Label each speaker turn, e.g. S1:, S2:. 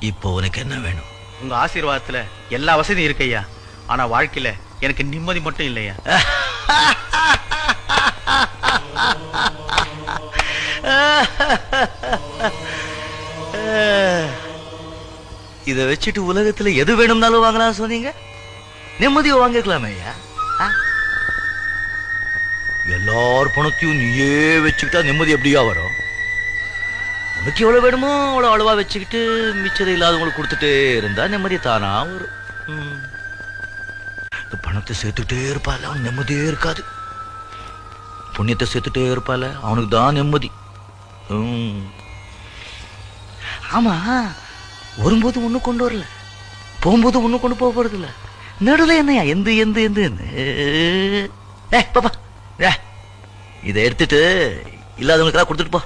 S1: இப்போ உனக்கு என்ன வேணும்?
S2: உங்க ஆசீர்வாதத்துல எல்லா வசதியும் இருக்கையா, ஆனா வாழ்க்கையில எனக்கு நிம்மதி மட்டும் இல்லையா.
S1: இத வச்சுட்டு உலகத்துல எது வேணும்னாலும் வாங்கலாம் சொன்னீங்க. நிம்மதியை வாங்கிக்கலாமே ஐயா. எல்லார் பணத்தையும் நீயே வச்சுக்கிட்டா நிம்மதி எப்படியா வரும்? உனக்கு எவ்வளவு வேணுமோ அவ்வளவு அளவா வச்சுக்கிட்டு மிச்சதை இல்லாதவங்களுக்கு கொடுத்துட்டே இருந்தா நிம்மதி தானா வரும். பணத்தை சேர்த்துட்டே இருப்பால அவன் நிம்மதியே இருக்காது. புண்ணியத்தை சேர்த்துட்டே இருப்பால அவனுக்கு தான் நிம்மதி. ஆமா, வரும்போது ஒண்ணு கொண்டு வரல, போகும்போது ஒண்ணு கொண்டு போக போறது இல்ல. நடுவில் என்னையா எந்த எந்த எந்த பாப்பா இதை எடுத்துட்டு இல்லாதவங்களுக்கெல்லாம் கொடுத்துட்டு போ.